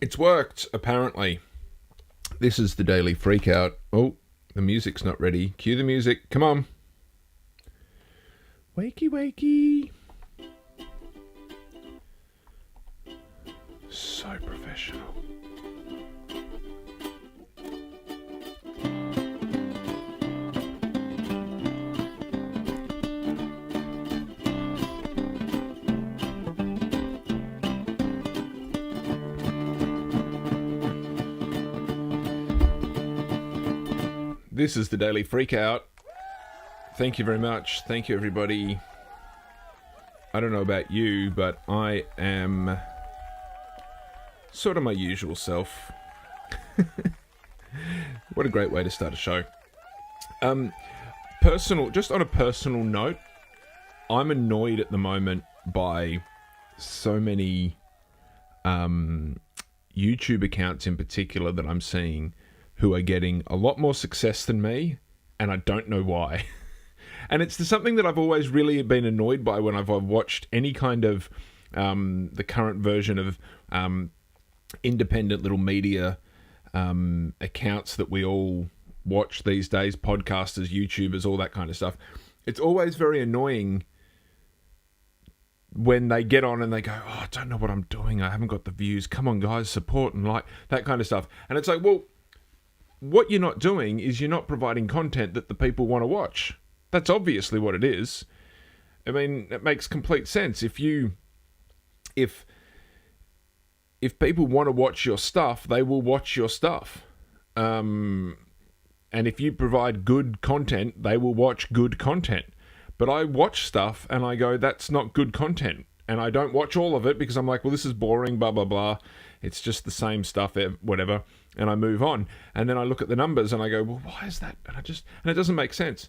It's worked, apparently. This is the Daily Freakout. Oh, the music's not ready. Cue the music. Come on. Wakey, wakey. So professional. This is the Daily Freakout. Thank you very much. Thank you, everybody. I don't know about you, but I am sort of my usual self. What a great way to start a show. Just on a personal note, I'm annoyed at the moment by so many YouTube accounts in particular that I'm seeing who are getting a lot more success than me, and I don't know why. And it's something that I've always really been annoyed by when I've watched any kind of the current version of independent little media accounts that we all watch these days, podcasters, YouTubers, all that kind of stuff. It's always very annoying when they get on and they go, oh, I don't know what I'm doing. I haven't got the views. Come on, guys, support and like, that kind of stuff. And it's like, well, what you're not doing is you're not providing content that the people want to watch. That's obviously what it is. I mean, it makes complete sense. If people want to watch your stuff, they will watch your stuff. And if you provide good content, they will watch good content. But I watch stuff and I go, that's not good content. And I don't watch all of it because I'm like, well, this is boring, blah, blah, blah. It's just the same stuff, whatever. And I move on. And then I look at the numbers and I go, well, why is that? And it doesn't make sense.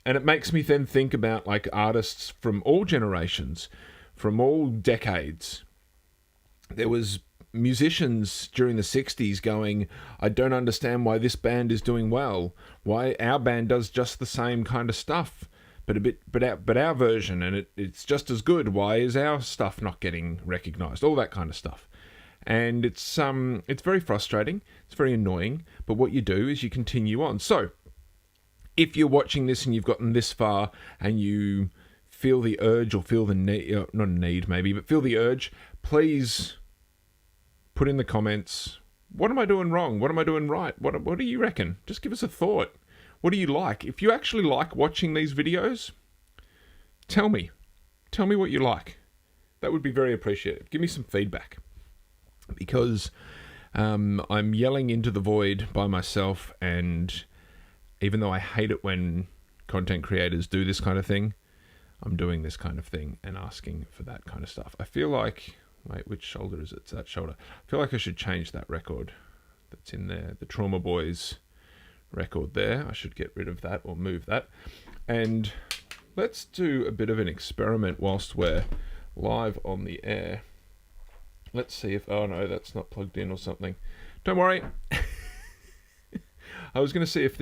And it makes me then think about like artists from all generations, from all decades. There was musicians during the 60s going, I don't understand why this band is doing well. Why our band does just the same kind of stuff, but our version, and it's just as good. Why is our stuff not getting recognized? All that kind of stuff. And it's very frustrating. It's very annoying. But what you do is you continue on. So if you're watching this and you've gotten this far and you feel the urge or feel the need, not a need maybe, but feel the urge, please put in the comments, what am I doing wrong? What am I doing right? What do you reckon? Just give us a thought. What do you like? If you actually like watching these videos, tell me. Tell me what you like. That would be very appreciated. Give me some feedback. Because I'm yelling into the void by myself, and even though I hate it when content creators do this kind of thing, I'm doing this kind of thing and asking for that kind of stuff. I feel like, wait, which shoulder is it? It's that shoulder. I feel like I should change that record that's in there. The Trauma Boys record there. I should get rid of that or move that. And let's do a bit of an experiment whilst we're live on the air. Let's see if, oh no, that's not plugged in or something. Don't worry. I was going to see if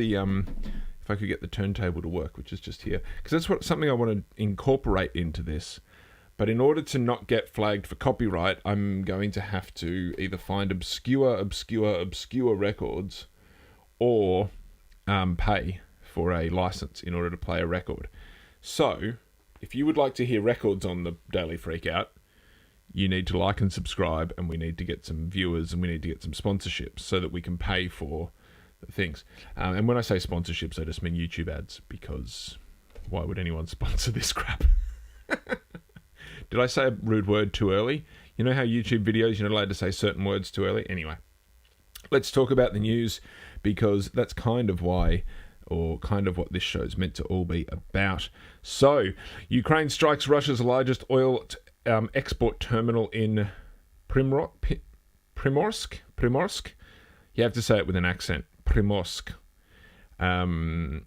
I could get the turntable to work, which is just here, because that's something I want to incorporate into this. But in order to not get flagged for copyright, I'm going to have to either find obscure records or pay for a license in order to play a record. So, if you would like to hear records on the Daily Freakout, you need to like and subscribe, and we need to get some viewers, and we need to get some sponsorships so that we can pay for the things. And when I say sponsorships, I just mean YouTube ads, because why would anyone sponsor this crap? Did I say a rude word too early? You know how YouTube videos, you're not allowed to say certain words too early? Anyway, let's talk about the news, because that's kind of why, or kind of what this show is meant to all be about. So, Ukraine strikes Russia's largest oil export terminal in Primorsk. You have to say it with an accent. Primorsk. And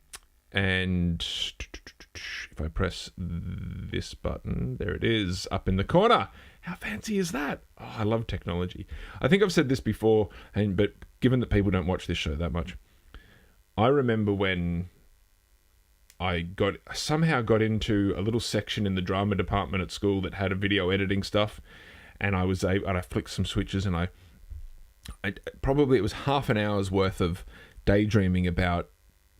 if I press this button, there it is, up in the corner. How fancy is that? Oh, I love technology. I think I've said this before, but given that people don't watch this show that much, I remember when I somehow got into a little section in the drama department at school that had a video editing stuff, and I flicked some switches and I probably it was half an hour's worth of daydreaming about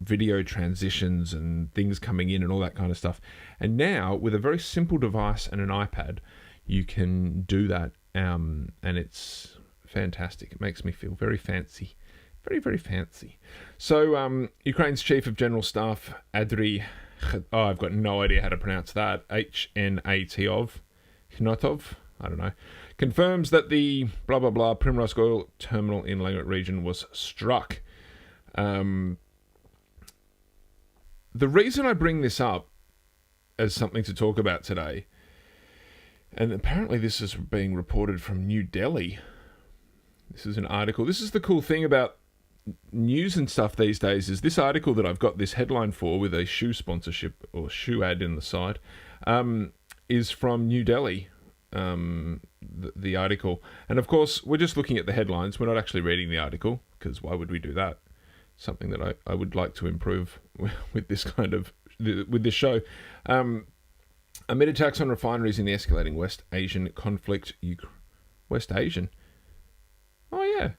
video transitions and things coming in and all that kind of stuff. And now, with a very simple device and an iPad, you can do that, and it's fantastic. It makes me feel very fancy. Very, very fancy. So, Ukraine's Chief of General Staff, Adri... I've got no idea how to pronounce that. Hnatov, I don't know, confirms that the blah, blah, blah Primorsk oil terminal in Langley region was struck. The reason I bring this up as something to talk about today, and apparently this is being reported from New Delhi. This is an article. This is the cool thing about news and stuff these days, is this article that I've got this headline for with a shoe sponsorship or shoe ad in the side, is from New Delhi, the article. And of course, we're just looking at the headlines. We're not actually reading the article, because why would we do that? Something that I would like to improve with this show. Amid attacks on refineries in the escalating West Asian conflict. West Asian? Oh, yeah.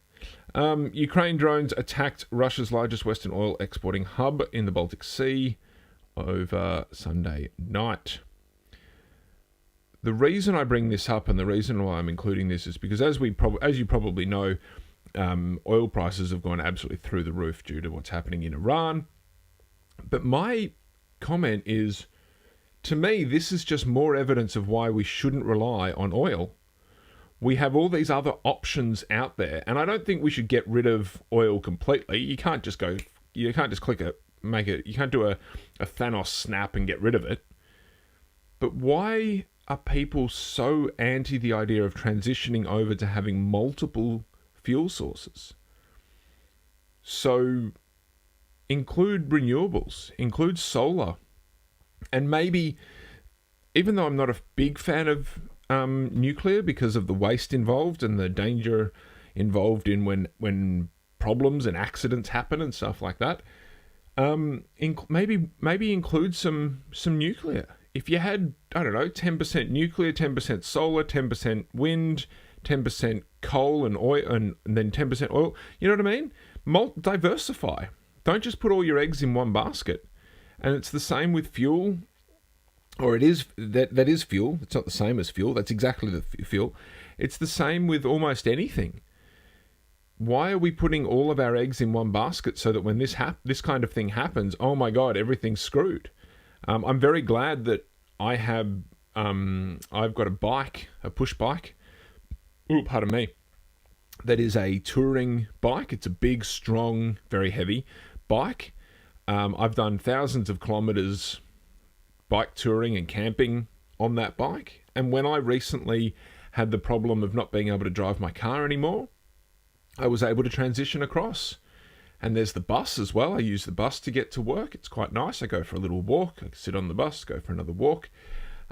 Ukraine drones attacked Russia's largest Western oil exporting hub in the Baltic Sea over Sunday night. The reason I bring this up and the reason why I'm including this is because, as you probably know, oil prices have gone absolutely through the roof due to what's happening in Iran. But my comment is, to me, this is just more evidence of why we shouldn't rely on oil. We have all these other options out there, and I don't think we should get rid of oil completely. You can't just click it, you can't do a Thanos snap and get rid of it. But why are people so anti the idea of transitioning over to having multiple fuel sources? So include renewables, include solar, and maybe, even though I'm not a big fan of nuclear because of the waste involved and the danger involved in when problems and accidents happen and stuff like that, maybe include some nuclear. If you had, I don't know, 10% nuclear, 10% solar, 10% wind, 10% coal and oil, and then 10% oil, you know what I mean? Diversify. Don't just put all your eggs in one basket. And it's the same with fuel. Or it is, that is fuel. It's not the same as fuel. That's exactly the fuel. It's the same with almost anything. Why are we putting all of our eggs in one basket so that when this kind of thing happens, oh my God, everything's screwed? I'm very glad that I've got a push bike. Ooh, pardon me. That is a touring bike. It's a big, strong, very heavy bike. I've done thousands of kilometers bike touring and camping on that bike. And when I recently had the problem of not being able to drive my car anymore, I was able to transition across. And there's the bus as well. I use the bus to get to work. It's quite nice. I go for a little walk. I sit on the bus, go for another walk.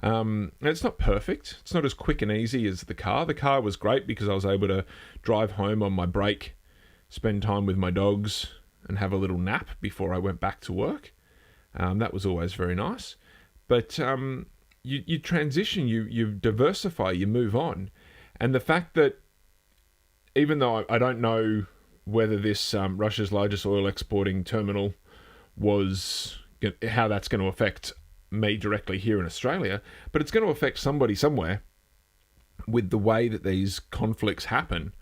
And it's not perfect. It's not as quick and easy as the car. The car was great because I was able to drive home on my break, spend time with my dogs, and have a little nap before I went back to work. That was always very nice. But you transition, you diversify, you move on. And the fact that, even though I don't know whether this Russia's largest oil exporting terminal how that's going to affect me directly here in Australia, but it's going to affect somebody somewhere with the way that these conflicts happen.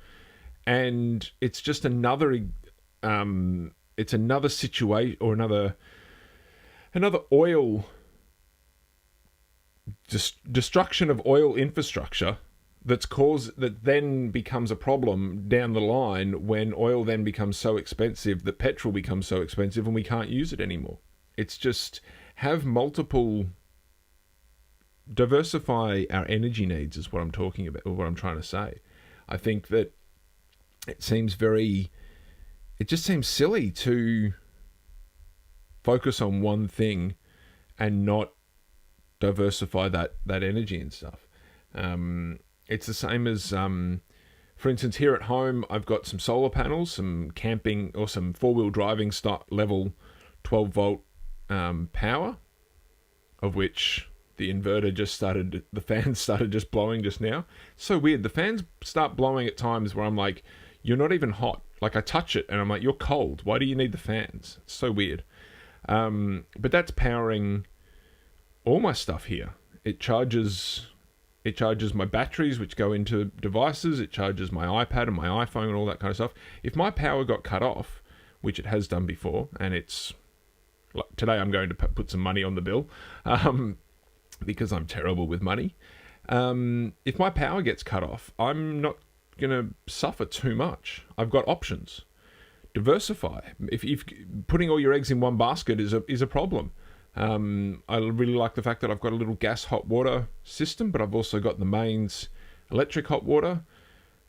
And it's just another situation, or another oil destruction of oil infrastructure that then becomes a problem down the line when oil then becomes so expensive that petrol becomes so expensive and we can't use it anymore. It's just diversify our energy needs is what I'm talking about, or what I'm trying to say. I think that it just seems silly to focus on one thing and not diversify that energy and stuff. It's the same as, for instance, here at home, I've got some solar panels, some camping, or some four-wheel driving level 12-volt power, of which the fans started just blowing just now. So weird. The fans start blowing at times where I'm like, you're not even hot. Like, I touch it and I'm like, you're cold. Why do you need the fans? It's so weird. But that's powering all my stuff here. It charges my batteries, which go into devices. It charges my iPad and my iPhone and all that kind of stuff. If my power got cut off, which it has done before, and it's like today, I'm going to put some money on the bill because I'm terrible with money. If my power gets cut off, I'm not going to suffer too much. I've got options. Diversify. If putting all your eggs in one basket is a problem. I really like the fact that I've got a little gas hot water system, but I've also got the mains electric hot water.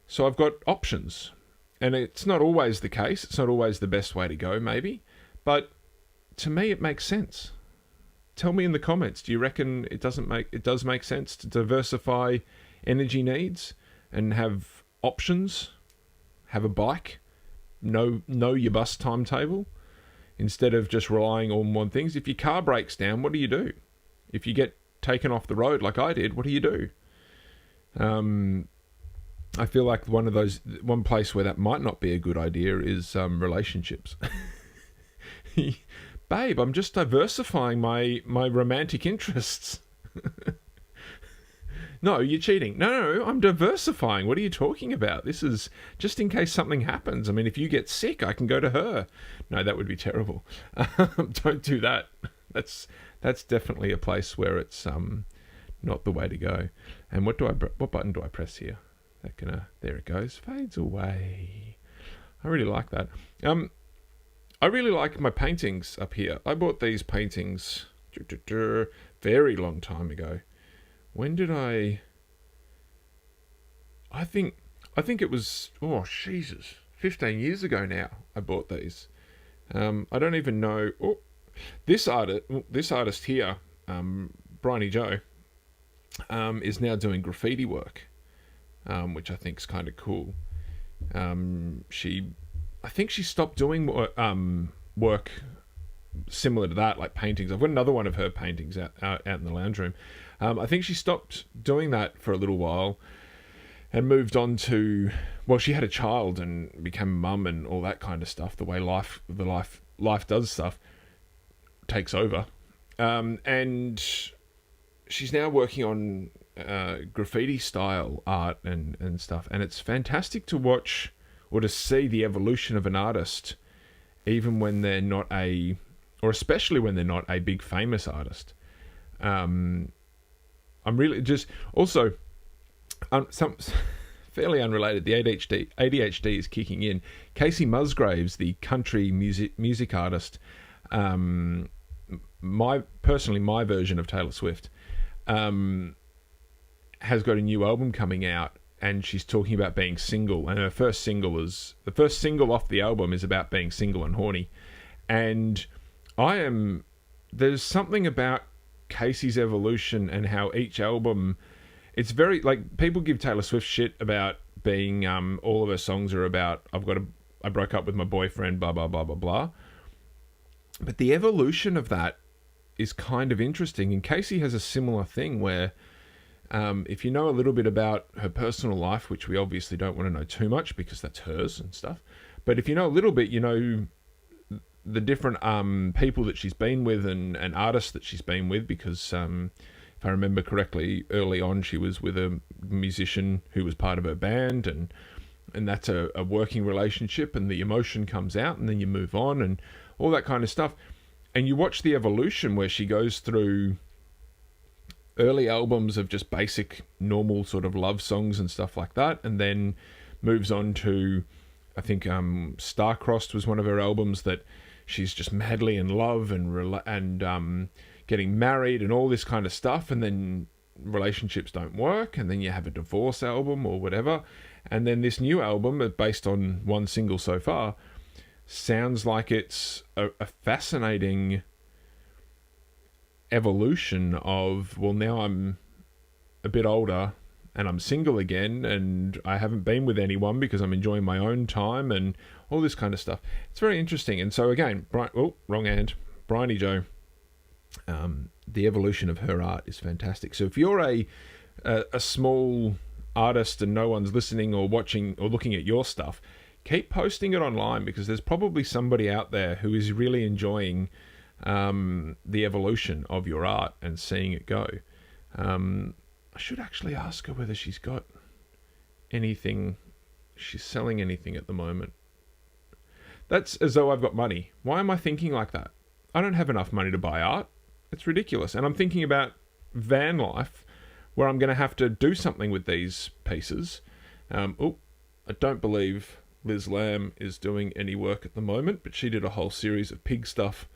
So I've got options. And it's not always the case. It's not always the best way to go, maybe. But to me, it makes sense. Tell me in the comments, do you reckon it does make sense to diversify energy needs and have options? Have a bike? Know your bus timetable? Instead of just relying on one things. If your car breaks down, what do you do? If you get taken off the road like I did, what do you do? I feel like one place where that might not be a good idea is relationships. Babe, I'm just diversifying my romantic interests. No, you're cheating. No, I'm diversifying. What are you talking about? This is just in case something happens. I mean, if you get sick, I can go to her. No, that would be terrible. Don't do that. That's definitely a place where it's not the way to go. And what button do I press here? There it goes. Fades away. I really like that. I really like my paintings up here. I bought these paintings very long time ago. When did I think it was, oh, Jesus, 15 years ago now I bought these. I don't even know. Oh, this artist here, Bryony Joe, is now doing graffiti work, which I think is kind of cool. I think she stopped doing work similar to that, like paintings. I've got another one of her paintings out in the lounge room. I think she stopped doing that for a little while and moved on to, well, she had a child and became a mum and all that kind of stuff. The way life does stuff takes over. And she's now working on graffiti style art and stuff. And it's fantastic to watch or to see the evolution of an artist, even when they're not or especially when they're not a big famous artist. I'm really just also some fairly unrelated. The ADHD is kicking in. Casey Musgraves, the country music artist, my version of Taylor Swift, has got a new album coming out, and she's talking about being single. And the first single off the album is about being single and horny. And there's something about Casey's evolution and how each album, it's very, like, people give Taylor Swift shit about being all of her songs are about I broke up with my boyfriend, blah blah blah blah blah. But the evolution of that is kind of interesting, and Casey has a similar thing where if you know a little bit about her personal life, which we obviously don't want to know too much because that's hers and stuff, but if you know a little bit, you know the different people that she's been with and artists that she's been with, because if I remember correctly, early on she was with a musician who was part of her band, and that's a working relationship, and the emotion comes out, and then you move on and all that kind of stuff. And you watch the evolution where she goes through early albums of just basic normal sort of love songs and stuff like that, and then moves on to, I think Star-Crossed was one of her albums that she's just madly in love and getting married and all this kind of stuff, and then relationships don't work, and then you have a divorce album or whatever, and then this new album, based on one single so far, sounds like it's a fascinating evolution of, well, now I'm a bit older and I'm single again, and I haven't been with anyone because I'm enjoying my own time and all this kind of stuff. It's very interesting. And so again, Bryony Joe, the evolution of her art is fantastic. So if you're a small artist and no one's listening or watching or looking at your stuff, keep posting it online, because there's probably somebody out there who is really enjoying the evolution of your art and seeing it go. I should actually ask her whether she's got anything, she's selling anything at the moment. That's as though I've got money. Why am I thinking like that? I don't have enough money to buy art. It's ridiculous. And I'm thinking about van life, where I'm going to have to do something with these pieces. I don't believe Liz Lamb is doing any work at the moment, but she did a whole series of pig stuff,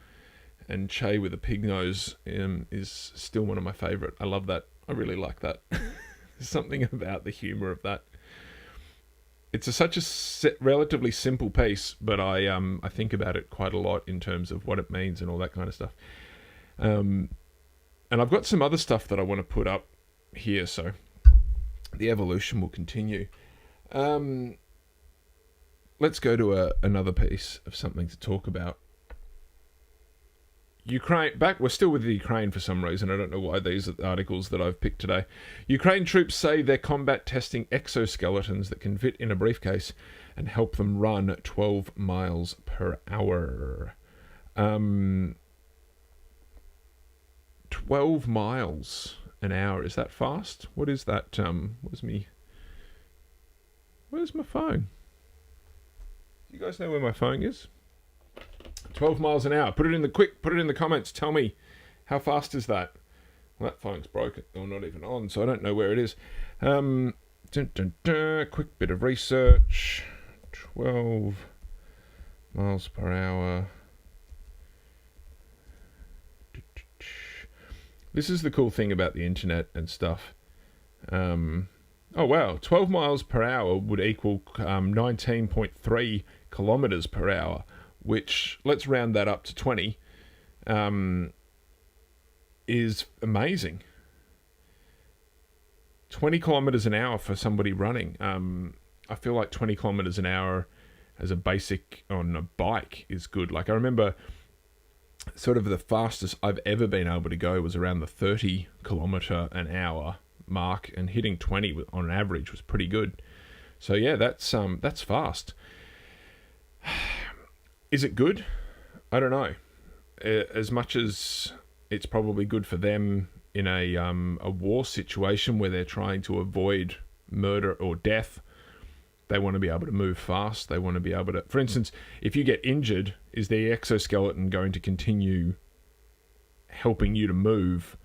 and Che with a pig nose is still one of my favourite. I love that. I really like that. There's something about the humour of that. It's such a relatively simple piece, but I think about it quite a lot in terms of what it means and all that kind of stuff. And I've got some other stuff that I want to put up here, so the evolution will continue. Let's go to another piece of something to talk about. Ukraine, we're still with the Ukraine for some reason. I don't know why these are the articles that I've picked today. Ukraine troops say they're combat testing exoskeletons that can fit in a briefcase and help them run 12 miles per hour. 12 miles an hour. Is that fast? What is that? Where's my phone? Do you guys know where my phone is? 12 miles an hour. Put it in the comments. Tell me, how fast is that? Well, that phone's broken, or not even on, so I don't know where it is. Quick bit of research. 12 miles per hour. This is the cool thing about the internet and stuff. Oh wow, 12 miles per hour would equal 19.3 kilometers per hour, which, let's round that up to 20, is amazing. 20 kilometers an hour for somebody running. I feel like 20 kilometers an hour as a basic on a bike is good. Like, I remember sort of the fastest I've ever been able to go was around the 30 kilometer an hour mark, and hitting 20 on average was pretty good. So yeah, that's fast. Is it good? I don't know. As much as it's probably good for them in a war situation where they're trying to avoid murder or death, they want to be able to move fast. They want to be able to... For instance, if you get injured, is the exoskeleton going to continue helping you to move?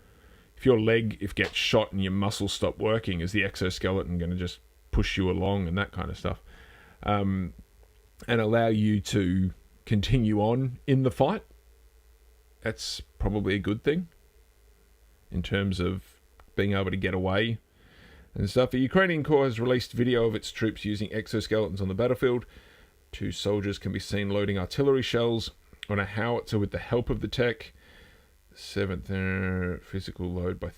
If your leg gets shot and your muscles stop working, is the exoskeleton going to just push you along and that kind of stuff? And allow you to continue on in the fight? That's probably a good thing in terms of being able to get away and stuff. The Ukrainian Corps has released video of its troops using exoskeletons on the battlefield. 2 soldiers can be seen loading artillery shells on a howitzer with the help of the tech. 7th physical load by...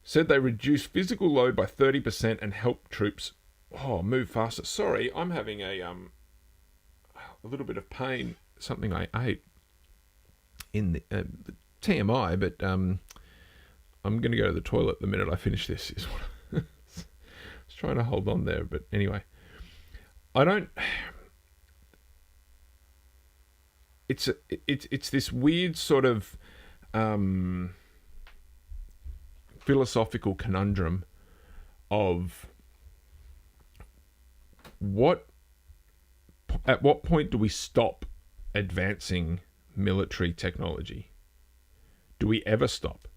said they reduced physical load by 30% and helped troops move faster. Sorry, I'm having a little bit of pain. Something I ate in the TMI, but I'm going to go to the toilet the minute I finish this. Is what I was trying to hold on there, but anyway, It's this weird sort of philosophical conundrum of at what point do we stop advancing military technology? Do we ever stop?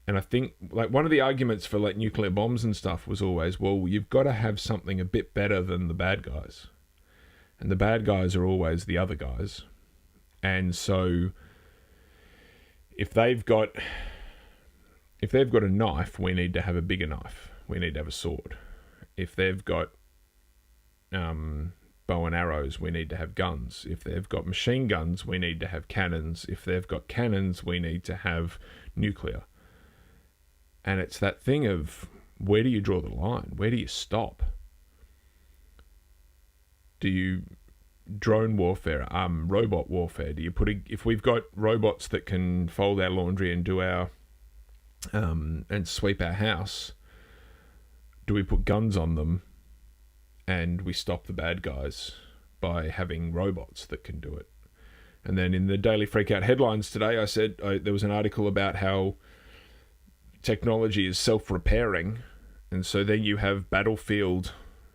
And I think, like, one of the arguments for like nuclear bombs and stuff was always, well, you've got to have something a bit better than the bad guys. And the bad guys are always the other guys. And so if they've got a knife, we need to have a bigger knife. We need to have a sword. If they've got bow and arrows, we need to have guns. If they've got machine guns, we need to have cannons. If they've got cannons, we need to have nuclear. And it's that thing of, where do you draw the line? Where do you stop? Do you drone warfare, robot warfare? Do you if we've got robots that can fold our laundry and do our and sweep our house, do we put guns on them and we stop the bad guys by having robots that can do it. And then in the Daily Freakout headlines today, I said there was an article about how technology is self-repairing, and so then you have battlefield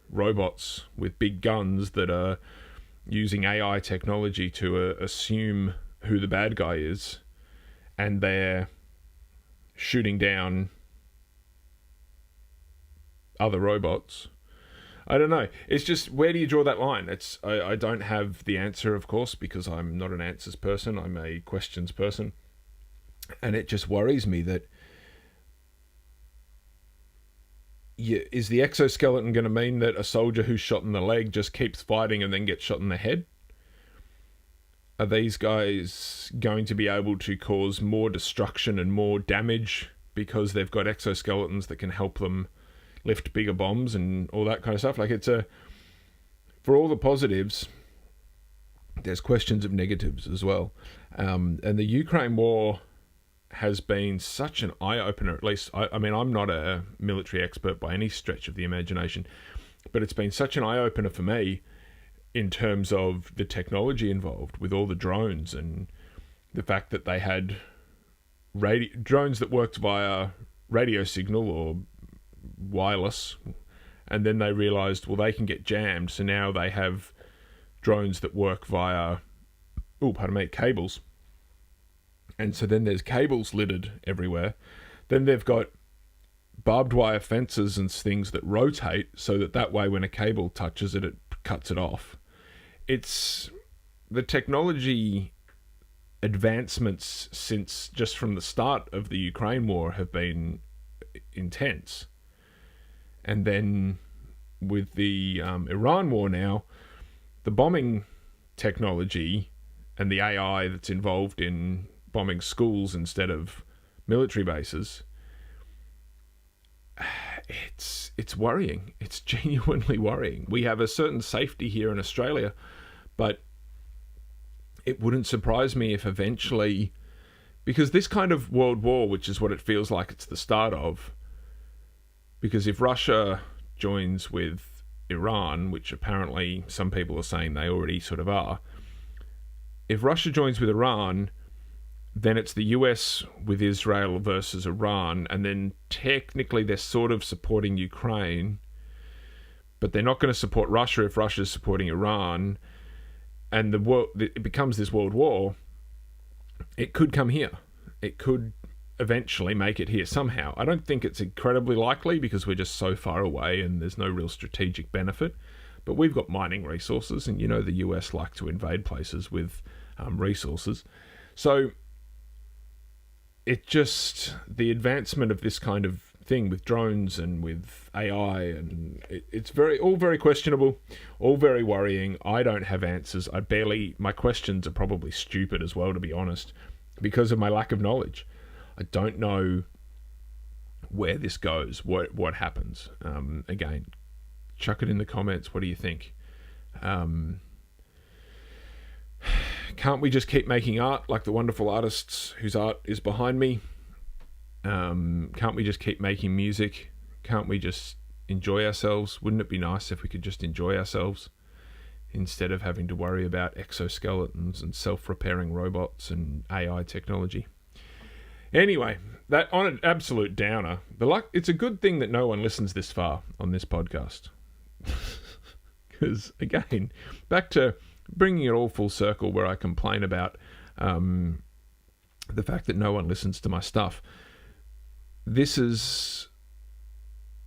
robots with big guns that are using AI technology to assume who the bad guy is, and they're shooting down other robots. I don't know. It's just, where do you draw that line? I don't have the answer, of course, because I'm not an answers person. I'm a questions person. And it just worries me that is the exoskeleton going to mean that a soldier who's shot in the leg just keeps fighting and then gets shot in the head? Are these guys going to be able to cause more destruction and more damage because they've got exoskeletons that can help them lift bigger bombs and all that kind of stuff? Like, for all the positives, there's questions of negatives as well. And the Ukraine war has been such an eye-opener, at least. I mean, I'm not a military expert by any stretch of the imagination, but it's been such an eye-opener for me in terms of the technology involved with all the drones and the fact that they had drones that worked via radio signal or wireless, and then they realized, well, they can get jammed, so now they have drones that work via cables. And so then there's cables littered everywhere. Then they've got barbed wire fences and things that rotate so that way when a cable touches it, it cuts it off. It's the technology advancements since just from the start of the Ukraine war have been intense. And then with the Iran war now, the bombing technology and the AI that's involved in bombing schools instead of military bases, it's worrying. It's genuinely worrying. We have a certain safety here in Australia, but it wouldn't surprise me if eventually, because this kind of world war, which is what it feels like it's the start of, because if Russia joins with Iran, which apparently some people are saying they already sort of are, if Russia joins with Iran, then it's the US with Israel versus Iran, and then technically they're sort of supporting Ukraine, but they're not going to support Russia if Russia's supporting Iran, and it becomes this world war. It could come here. It could eventually make it here somehow. I don't think it's incredibly likely because we're just so far away and there's no real strategic benefit, but we've got mining resources, and the US like to invade places with resources. So the advancement of this kind of thing with drones and with AI, and it's all very questionable, all very worrying. I don't have answers. My questions are probably stupid as well, to be honest, because of my lack of knowledge. I don't know where this goes, what happens. Again, chuck it in the comments. What do you think? Can't we just keep making art like the wonderful artists whose art is behind me? Can't we just keep making music? Can't we just enjoy ourselves? Wouldn't it be nice if we could just enjoy ourselves instead of having to worry about exoskeletons and self-repairing robots and AI technology? Anyway, that on an absolute downer, it's a good thing that no one listens this far on this podcast. Because, again, back to bringing it all full circle where I complain about the fact that no one listens to my stuff. This is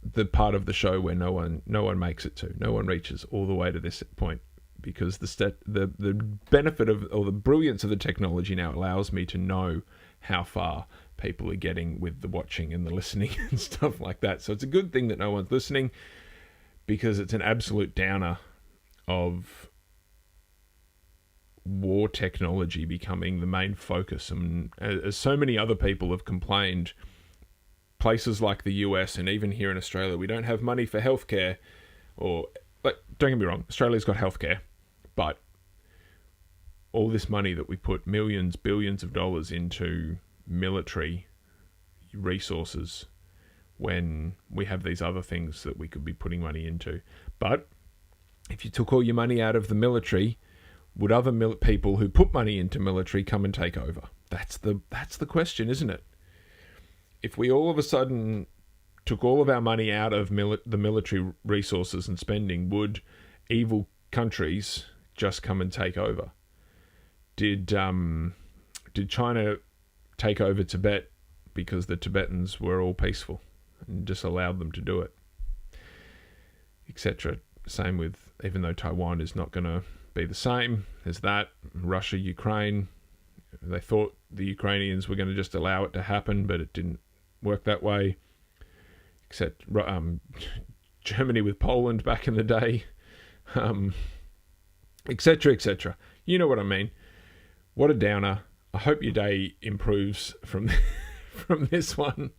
the part of the show where no one makes it to. No one reaches all the way to this point, because the benefit of, or the brilliance of the technology now allows me to know how far people are getting with the watching and the listening and stuff like that. So it's a good thing that no one's listening, because it's an absolute downer of war technology becoming the main focus. And as so many other people have complained, places like the US and even here in Australia, we don't have money for healthcare. Or, don't get me wrong, Australia's got healthcare, but all this money that we put millions, billions of dollars into military resources when we have these other things that we could be putting money into. But if you took all your money out of the military, would other people who put money into military come and take over? That's the question, isn't it? If we all of a sudden took all of our money out of the military resources and spending, would evil countries just come and take over? Did China take over Tibet because the Tibetans were all peaceful and just allowed them to do it, etc.? Same with, even though Taiwan is not going to be the same as that, Russia, Ukraine, they thought the Ukrainians were going to just allow it to happen, but it didn't work that way. Except Germany with Poland back in the day, etc., etc. You know what I mean. What a downer. I hope your day improves from this one.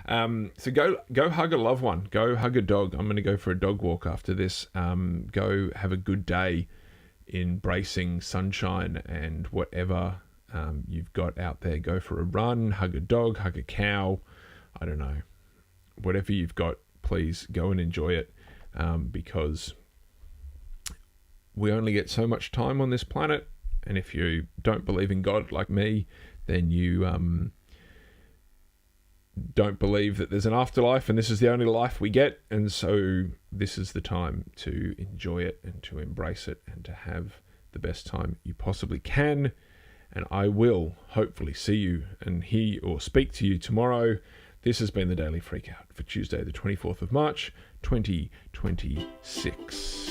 So go hug a loved one. Go hug a dog. I'm going to go for a dog walk after this. Go have a good day embracing sunshine and whatever you've got out there. Go for a run, hug a dog, hug a cow. I don't know. Whatever you've got, please go and enjoy it, because we only get so much time on this planet. And if you don't believe in God like me, then you don't believe that there's an afterlife and this is the only life we get. And so this is the time to enjoy it and to embrace it and to have the best time you possibly can. And I will hopefully see you and hear or speak to you tomorrow. This has been the Daily Freakout for Tuesday, the 24th of March, 2026.